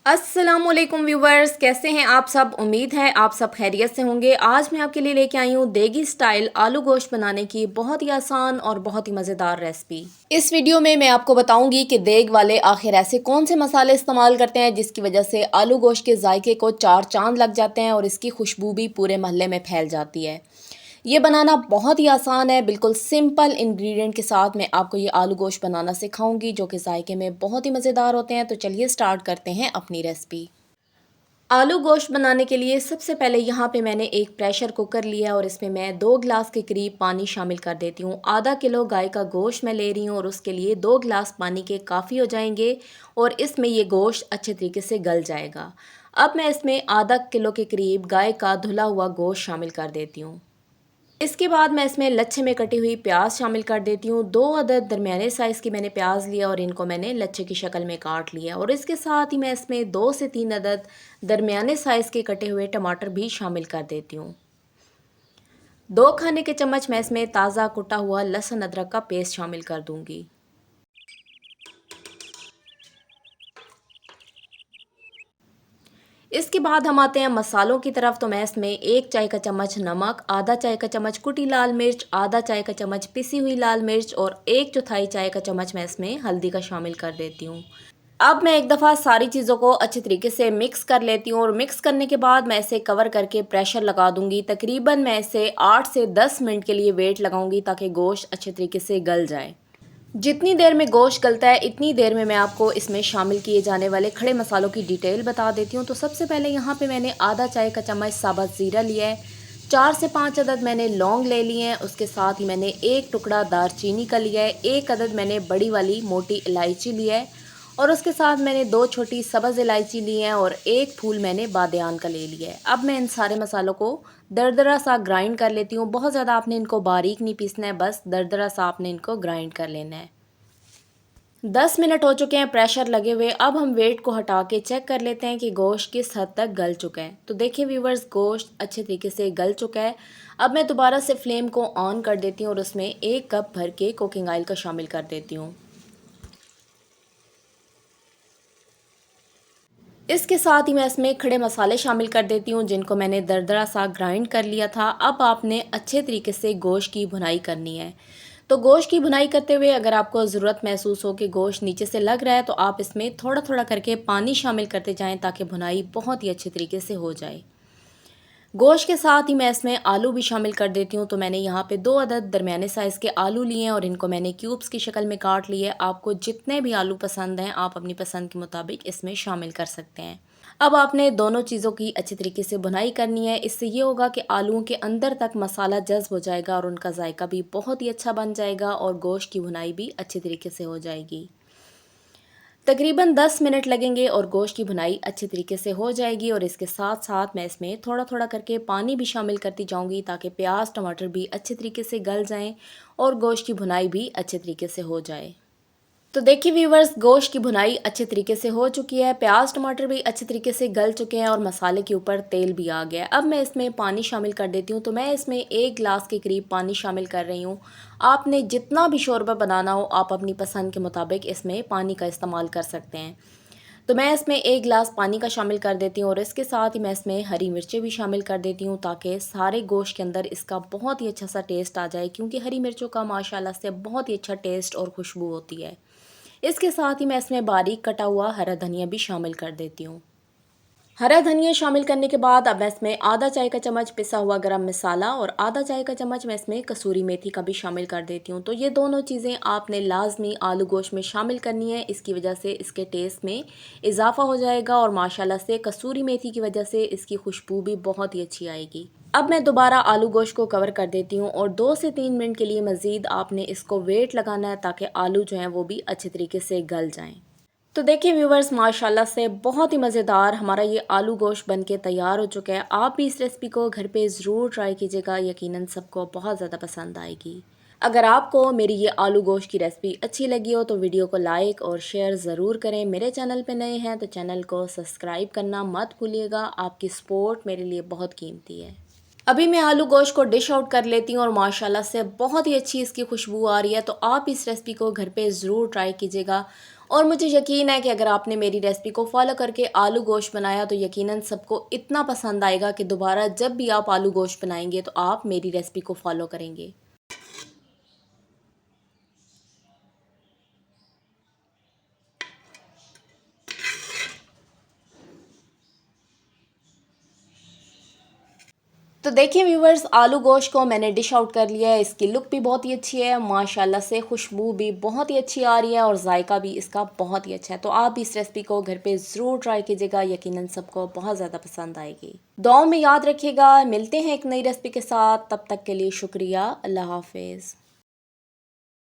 अस्सलामुअलैकुम व्यूवर्स, कैसे हैं आप सब। उम्मीद है आप सब खैरियत से होंगे। आज मैं आपके लिए लेके आई हूँ देगी स्टाइल आलू गोश्त बनाने की बहुत ही आसान और बहुत ही मज़ेदार रेसिपी। इस वीडियो में मैं आपको बताऊंगी कि देग वाले आखिर ऐसे कौन से मसाले इस्तेमाल करते हैं जिसकी वजह से आलू गोश्त के जायके को चार चांद लग जाते हैं और इसकी खुशबू भी पूरे महल्ले में फैल जाती है। ये बनाना बहुत ही आसान है, बिल्कुल सिंपल इंग्रेडिएंट के साथ मैं आपको ये आलू गोश्त बनाना सिखाऊंगी जो कि जायके में बहुत ही मज़ेदार होते हैं। तो चलिए स्टार्ट करते हैं अपनी रेसिपी। आलू गोश्त बनाने के लिए सबसे पहले यहाँ पे मैंने एक प्रेशर कुकर लिया और इसमें मैं 2 गिलास के करीब पानी शामिल कर देती हूँ। आधा किलो गाय का गोश्त मैं ले रही हूँ और उसके लिए 2 गिलास पानी के काफ़ी हो जाएंगे और इसमें ये गोश्त अच्छे तरीके से गल जाएगा। अब मैं इसमें आधा किलो के करीब गाय का धुला हुआ गोश्त शामिल कर देती हूँ। इसके बाद मैं इसमें लच्छे में कटी हुई प्याज शामिल कर देती हूँ। 2 अदद दरमियाने साइज़ की मैंने प्याज लिया और इनको मैंने लच्छे की शक्ल में काट लिया और इसके साथ ही मैं इसमें 2 से 3 अदद दरमियाने साइज़ के कटे हुए टमाटर भी शामिल कर देती हूँ। 2 खाने के चम्मच मैं इसमें ताज़ा कुटा हुआ लहसुन अदरक का पेस्ट शामिल कर दूँगी। इसके बाद हम आते हैं मसालों की तरफ। तो मैं इसमें 1 चाय का चम्मच नमक, आधा चाय का चम्मच कुटी लाल मिर्च, आधा चाय का चम्मच पिसी हुई लाल मिर्च और 1/4 चाय का चम्मच मैं इसमें हल्दी का शामिल कर देती हूँ। अब मैं एक दफ़ा सारी चीज़ों को अच्छे तरीके से मिक्स कर लेती हूँ और मिक्स करने के बाद मैं इसे कवर करके प्रेशर लगा दूंगी। तकरीबन मैं इसे 8 से 10 मिनट के लिए वेट लगाऊंगी ताकि गोश्त अच्छे तरीके से गल जाए। जितनी देर में गोश्त गलता है इतनी देर में मैं आपको इसमें शामिल किए जाने वाले खड़े मसालों की डिटेल बता देती हूँ। तो सबसे पहले यहाँ पे मैंने आधा चाय का चम्मच साबुत ज़ीरा लिया है, 4 से 5 अदद मैंने लौंग ले लिए हैं, उसके साथ ही मैंने एक टुकड़ा दारचीनी का लिया है, 1 अदद मैंने बड़ी वाली मोटी इलायची लिया है और उसके साथ मैंने 2 छोटी सब्ज़ इलायची ली हैं और एक फूल मैंने बादियान का ले लिया है। अब मैं इन सारे मसालों को दरदरा सा ग्राइंड कर लेती हूँ। बहुत ज़्यादा आपने इनको बारीक नहीं पीसना है, बस दरदरा सा आपने इनको ग्राइंड कर लेना है। 10 मिनट हो चुके हैं प्रेशर लगे हुए। अब हम वेट को हटा के चेक कर लेते हैं कि गोश्त किस हद तक गल चुका है। तो देखिए व्यूवर्स, गोश्त अच्छे तरीके से गल चुका है। अब मैं दोबारा से फ्लेम को ऑन कर देती हूँ और उसमें 1 कप भर के कुकिंग ऑयल का शामिल कर देती हूँ। इसके साथ ही मैं इसमें खड़े मसाले शामिल कर देती हूँ जिनको मैंने दरदरा सा ग्राइंड कर लिया था। अब आपने अच्छे तरीके से गोश्त की भुनाई करनी है। तो गोश्त की भुनाई करते हुए अगर आपको ज़रूरत महसूस हो कि गोश्त नीचे से लग रहा है तो आप इसमें थोड़ा थोड़ा करके पानी शामिल करते जाएं ताकि भुनाई बहुत ही अच्छे तरीके से हो जाए। गोश्त के साथ ही मैं इसमें आलू भी शामिल कर देती हूँ। तो मैंने यहाँ पे 2 अदद दरमियाने साइज़ के आलू लिए हैं और इनको मैंने क्यूब्स की शक्ल में काट लिए। आपको जितने भी आलू पसंद हैं आप अपनी पसंद के मुताबिक इसमें शामिल कर सकते हैं। अब आपने दोनों चीज़ों की अच्छी तरीके से भुनाई करनी है। इससे ये होगा कि आलूओं के अंदर तक मसाला जज़्ब हो जाएगा और उनका जायका भी बहुत ही अच्छा बन जाएगा और गोश्त की भुनाई भी अच्छी तरीके से हो जाएगी। तकरीबन 10 मिनट लगेंगे और गोश्त की भुनाई अच्छे तरीके से हो जाएगी और इसके साथ साथ मैं इसमें थोड़ा थोड़ा करके पानी भी शामिल करती जाऊंगी ताकि प्याज टमाटर भी अच्छे तरीके से गल जाएं और गोश्त की भुनाई भी अच्छे तरीके से हो जाए। तो देखिए व्यूवर्स, गोश्त की भुनाई अच्छे तरीके से हो चुकी है, प्याज टमाटर भी अच्छे तरीके से गल चुके हैं और मसाले के ऊपर तेल भी आ गया है। अब मैं इसमें पानी शामिल कर देती हूँ। तो मैं इसमें 1 गिलास के करीब पानी शामिल कर रही हूँ। आपने जितना भी शोरबा बनाना हो आप अपनी पसंद के मुताबिक इसमें पानी का इस्तेमाल कर सकते हैं। तो मैं इसमें 1 गिलास पानी का शामिल कर देती हूँ और इसके साथ ही मैं इसमें हरी मिर्चें भी शामिल कर देती हूँ ताकि सारे गोश्त के अंदर इसका बहुत ही अच्छा सा टेस्ट आ जाए, क्योंकि हरी मिर्चों का माशाल्लाह से बहुत ही अच्छा टेस्ट और खुशबू होती है। इसके साथ ही मैं इसमें बारीक कटा हुआ हरा धनिया भी शामिल कर देती हूँ। हरा धनिया शामिल करने के बाद अब मैं इसमें आधा चाय का चम्मच पिसा हुआ गरम मसाला और आधा चाय का चम्मच मैं इसमें कसूरी मेथी का भी शामिल कर देती हूँ। तो ये दोनों चीज़ें आपने लाजमी आलू गोश्त में शामिल करनी है। इसकी वजह से इसके टेस्ट में इजाफा हो जाएगा और माशाल्लाह से कसूरी मेथी की वजह से इसकी खुशबू भी बहुत ही अच्छी आएगी। अब मैं दोबारा आलू गोश्त को कवर कर देती हूँ और 2 से 3 मिनट के लिए मज़ीद आपने इसको वेट लगाना है ताकि आलू जो हैं वो भी अच्छे तरीके से गल जाएँ। तो देखिए व्यूवर्स, माशाल्लाह से बहुत ही मज़ेदार हमारा ये आलू गोश्त बनके तैयार हो चुका है। आप भी इस रेसिपी को घर पे ज़रूर ट्राई कीजिएगा, यकीनन सबको बहुत ज़्यादा पसंद आएगी। अगर आपको मेरी ये आलू गोश्त की रेसिपी अच्छी लगी हो तो वीडियो को लाइक और शेयर ज़रूर करें। मेरे चैनल पे नए हैं तो चैनल को सब्सक्राइब करना मत भूलिएगा। आपकी सपोर्ट मेरे लिए बहुत कीमती है। अभी मैं आलू गोश्त को डिश आउट कर लेती हूँ और माशाल्लाह से बहुत ही अच्छी इसकी खुशबू आ रही है। तो आप इस रेसिपी को घर पे ज़रूर ट्राई कीजिएगा और मुझे यकीन है कि अगर आपने मेरी रेसिपी को फॉलो करके आलू गोश्त बनाया तो यकीनन सबको इतना पसंद आएगा कि दोबारा जब भी आप आलू गोश्त बनाएंगे तो आप मेरी रेसिपी को फॉलो करेंगे। तो देखिए व्यूवर्स, आलू गोश्त को मैंने डिश आउट कर लिया है। इसकी लुक भी बहुत ही अच्छी है, माशाल्लाह से खुशबू भी बहुत ही अच्छी आ रही है और जायका भी इसका बहुत ही अच्छा है। तो आप भी इस रेसिपी को घर पे ज़रूर ट्राई कीजिएगा, यकीनन सबको बहुत ज़्यादा पसंद आएगी। दुआओं में याद रखिएगा, मिलते हैं एक नई रेसिपी के साथ, तब तक के लिए शुक्रिया, अल्लाह हाफिज़।